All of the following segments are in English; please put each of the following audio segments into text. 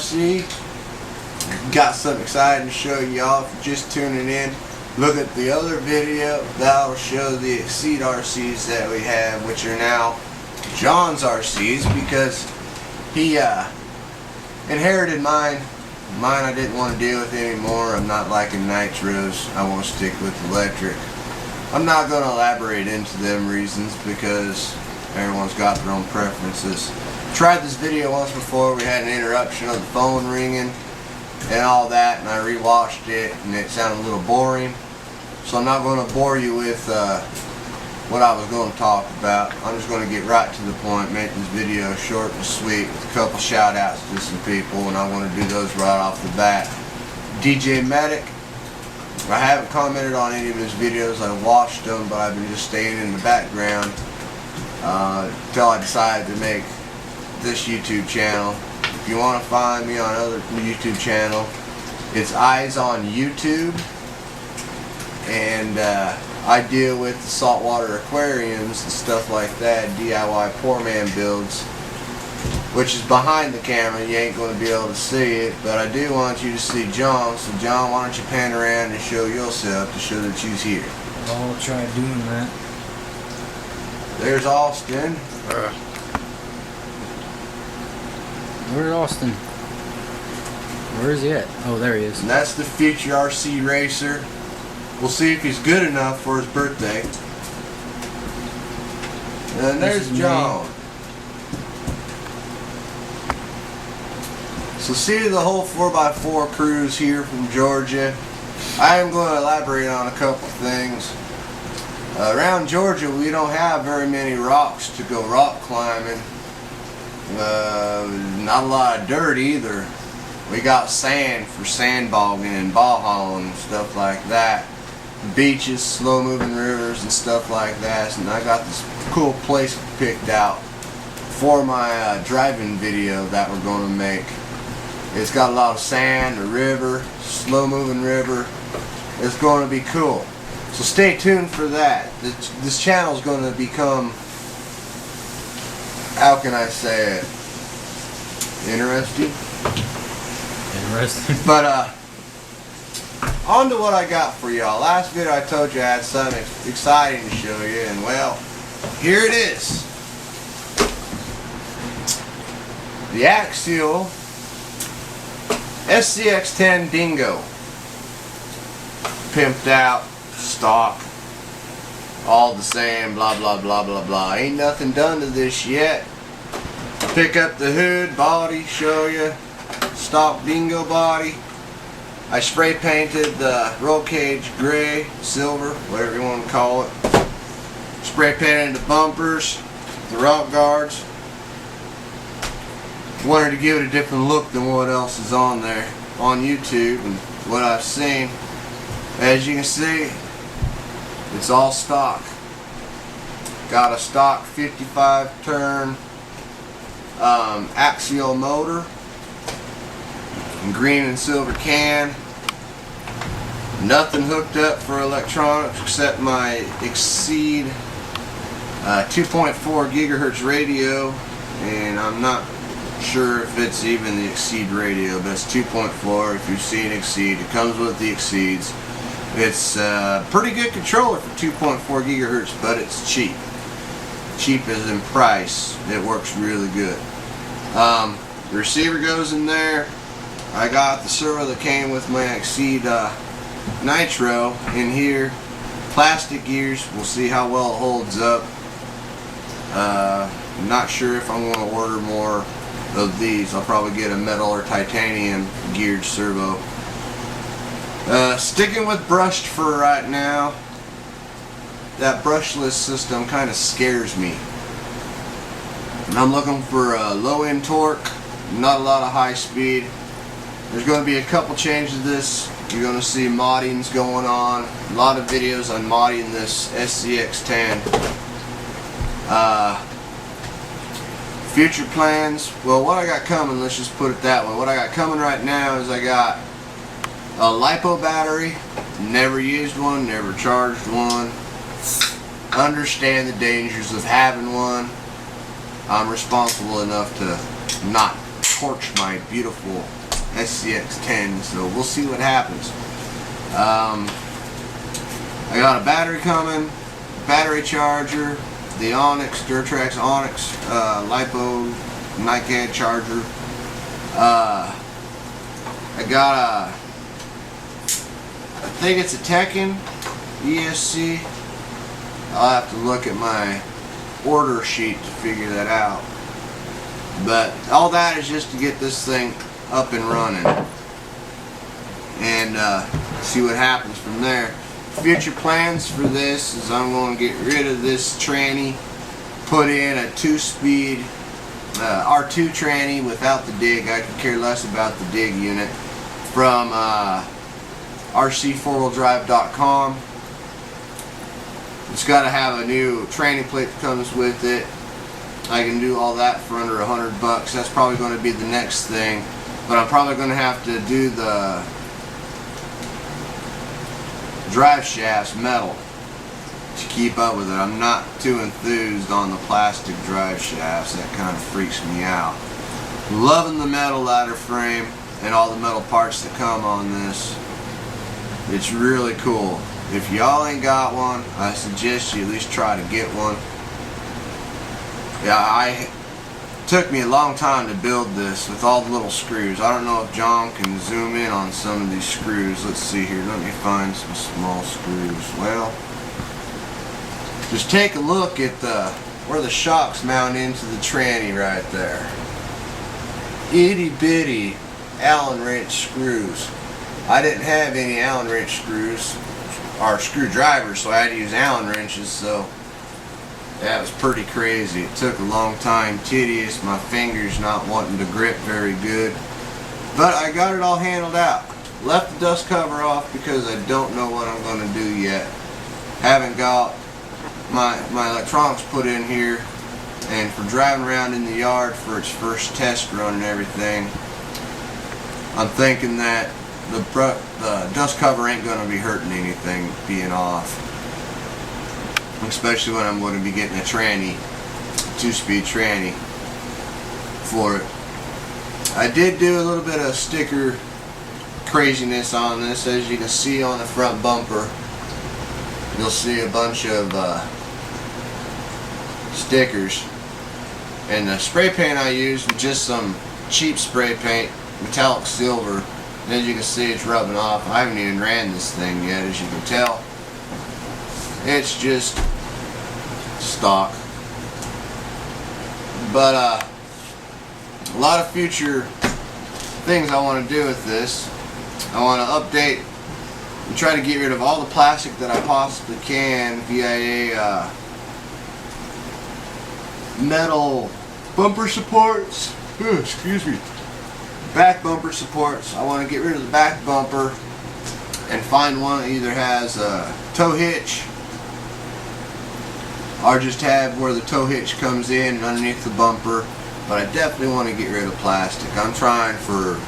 RC. Got something exciting to show y'all. If you're just tuning in, look at the other video. That'll show the Exceed RCs that we have, which are now John's RCs, because he inherited mine. Mine I didn't want to deal with anymore. I'm not liking nitros. I want to stick with electric. I'm not going to elaborate into them reasons because everyone's got their own preferences. Tried this video once before. We had an interruption of the phone ringing and all that, and I rewatched it and it sounded a little boring. So I'm not going to bore you with what I was going to talk about. I'm just going to get right to the point, make this video short and sweet with a couple shout outs to some people, and I want to do those right off the bat. DJ Medic, I haven't commented on any of his videos. I watched them, but I've been just staying in the background until I decided to make this YouTube channel. If you want to find me on other YouTube channel, it's Eyes on YouTube, and I deal with the saltwater aquariums and stuff like that, DIY poor man builds, which is behind the camera. You ain't going to be able to see it, but I do want you to see John. So John, why don't you pan around and show yourself to show that you's here. I'll try doing that. There's Austin. Where's Austin? Where is he at? Oh, there he is. And that's the future RC racer. We'll see if he's good enough for his birthday. And there's John. So see the whole 4x4 cruise here from Georgia. I am going to elaborate on a couple things. Around Georgia we don't have very many rocks to go rock climbing. Not a lot of dirt either. We got sand for sandbogging and ball hauling and stuff like that. Beaches, slow moving rivers and stuff like that. And I got this cool place picked out for my driving video that we're going to make. It's got a lot of sand, a river, slow moving river. It's going to be cool. So stay tuned for that. This channel is going to become, how can I say it, interesting? Interesting. But on to what I got for y'all. Last video I told you I had something exciting to show you, and well, here it is. The Axial SCX10 Dingo. Pimped out, stock, all the same, blah blah blah blah blah. Ain't nothing done to this yet. Pick up the hood, body, show you. Stock Dingo body. I spray painted the roll cage gray, silver, whatever you want to call it. Spray painted the bumpers, the rock guards. Wanted to give it a different look than what else is on there on YouTube and what I've seen. As you can see, it's all stock. Got a stock 55 turn axial motor. Green and silver can. Nothing hooked up for electronics except my Exceed 2.4 gigahertz radio, and I'm not sure if it's even the Exceed radio, but it's 2.4. If you've seen Exceed, it comes with the Exceeds. It's a pretty good controller for 2.4 gigahertz, but it's cheap. Cheap as in price. It works really good. The receiver goes in there. I got the servo that came with my Exceed Nitro in here. Plastic gears. We'll see how well it holds up. I'm not sure if I'm going to order more of these. I'll probably get a metal or titanium geared servo. Sticking with brushed for right now. That brushless system kind of scares me. I'm looking for a low end torque, not a lot of high speed. There's going to be a couple changes to this. You're going to see moddings going on. A lot of videos on modding this SCX10. Future plans. Well, what I got coming, let's just put it that way. What I got coming right now is I got a LiPo battery. Never used one, never charged one. Understand the dangers of having one. I'm responsible enough to not torch my beautiful SCX10, so we'll see what happens. I got a battery coming, battery charger, the Onyx, Durtrax Onyx LiPo NiCad charger. I got a, I think it's a Tekken ESC. I'll have to look at my order sheet to figure that out. But all that is just to get this thing up and running and see what happens from there. Future plans for this is I'm going to get rid of this tranny, put in a 2-speed R2 tranny without the dig. I could care less about the dig unit, from rc4wheeldrive.com. It's got to have a new tranny plate that comes with it. I can do all that for under $100. That's probably going to be the next thing, but I'm probably going to have to do the drive shafts metal to keep up with it. I'm not too enthused on the plastic drive shafts. That kind of freaks me out. Loving the metal ladder frame and all the metal parts that come on this. It's really cool. If y'all ain't got one, I suggest you at least try to get one. Yeah, it took me a long time to build this with all the little screws. I don't know if John can zoom in on some of these screws. Let's see here. Let me find some small screws. Well, just take a look at where the shocks mount into the tranny right there. Itty bitty Allen wrench screws. I didn't have any Allen wrench screws or screwdrivers, so I had to use Allen wrenches. So that was pretty crazy. It took a long time, tedious, my fingers not wanting to grip very good. But I got it all handled out. Left the dust cover off because I don't know what I'm going to do yet. Haven't got my electronics put in here, and for driving around in the yard for its first test run and everything, I'm thinking that the dust cover ain't going to be hurting anything being off. Especially when I'm going to be getting a tranny, 2-speed tranny for it. I did do a little bit of sticker craziness on this. As you can see on the front bumper, you'll see a bunch of stickers. And the spray paint I used was just some cheap spray paint, metallic silver. And as you can see, it's rubbing off. I haven't even ran this thing yet, as you can tell. It's just stock. But a lot of future things I want to do with this. I want to update and try to get rid of all the plastic that I possibly can via a metal bumper supports. Excuse me. Back bumper supports. I want to get rid of the back bumper and find one that either has a tow hitch or just have where the tow hitch comes in and underneath the bumper. But I definitely want to get rid of plastic. I'm trying for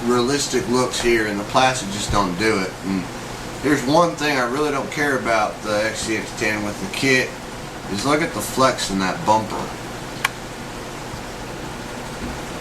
realistic looks here, and the plastic just don't do it. And here's one thing I really don't care about the XCX10 with the kit, is look at the flex in that bumper.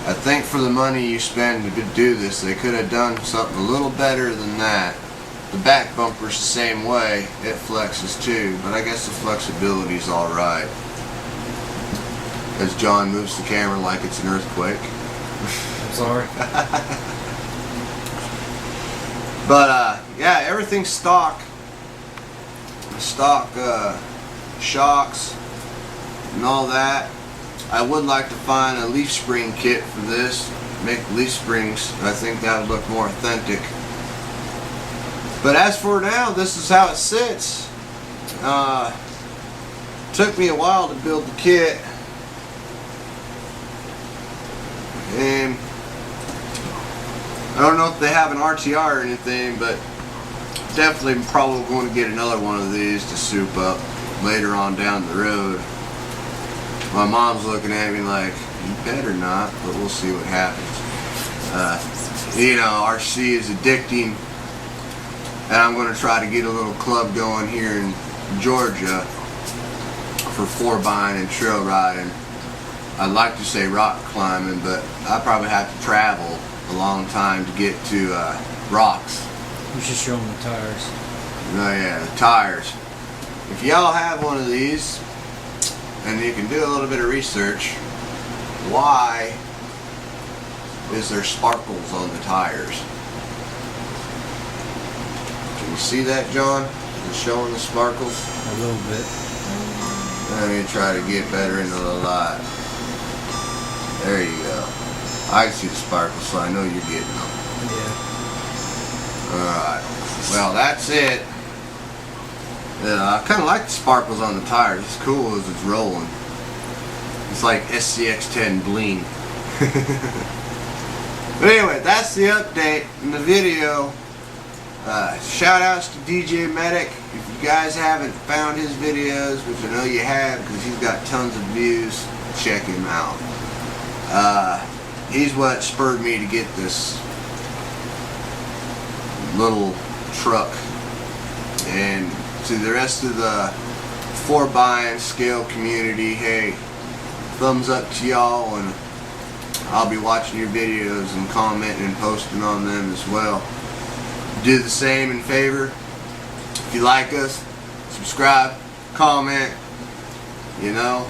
I think for the money you spend to do this, they could have done something a little better than that. The back bumper's the same way, it flexes too, but I guess the flexibility's alright. As John moves the camera like it's an earthquake. I'm sorry. But yeah, everything's stock. Stock shocks and all that. I would like to find a leaf spring kit for this. Make leaf springs. I think that would look more authentic. But as for now, this is how it sits. Took me a while to build the kit. And I don't know if they have an RTR or anything, but definitely probably going to get another one of these to soup up later on down the road. My mom's looking at me like, you better not, but we'll see what happens. You know, RC is addicting, and I'm going to try to get a little club going here in Georgia for 4-buying and trail riding. I'd like to say rock climbing, but I probably have to travel a long time to get to rocks. You should show them the tires. Oh yeah, the tires. If y'all have one of these, and you can do a little bit of research, why is there sparkles on the tires? Can you see that, John? Is it showing the sparkles? A little bit. Let me try to get better into the light. There you go. I can see the sparkles, so I know you're getting them. Yeah. Alright. Well, that's it. I kind of like the sparkles on the tires. It's cool as it's rolling. It's like SCX10 bling. But anyway, that's the update in the video. Shout outs to DJ Medic. If you guys haven't found his videos, which I know you have because he's got tons of views, check him out. He's what spurred me to get this little truck. And to the rest of the 4x and scale community, hey, thumbs up to y'all, and I'll be watching your videos and commenting and posting on them as well. Do the same in favor. If you like us, subscribe, comment. You know,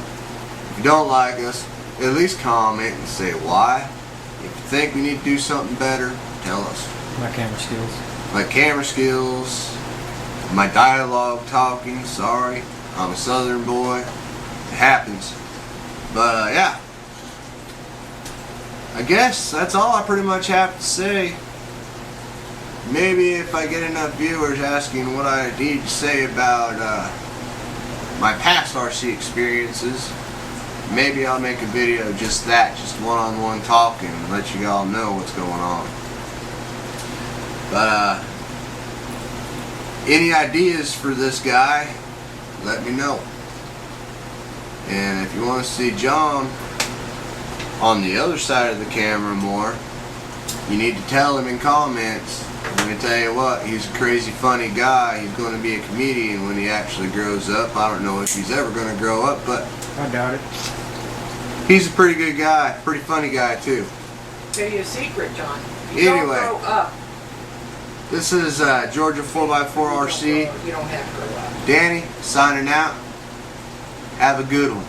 if you don't like us, at least comment and say why. If you think we need to do something better, tell us. My camera skills. My camera skills, my dialogue talking, sorry. I'm a southern boy. It happens. But yeah. I guess that's all I pretty much have to say. Maybe if I get enough viewers asking what I need to say about my past RC experiences, maybe I'll make a video just that, just one-on-one talking and let you all know what's going on. But any ideas for this guy, let me know. And if you want to see John on the other side of the camera more, you need to tell him in comments. I'm going to tell you what, he's a crazy funny guy. He's going to be a comedian when he actually grows up. I don't know if he's ever going to grow up, but I doubt it. he's a pretty good guy, pretty funny guy too. Tell you a secret, John. You Anyway. don't grow up. This is Georgia 4x4 RC. You don't have to grow up. Danny signing out. Have a good one.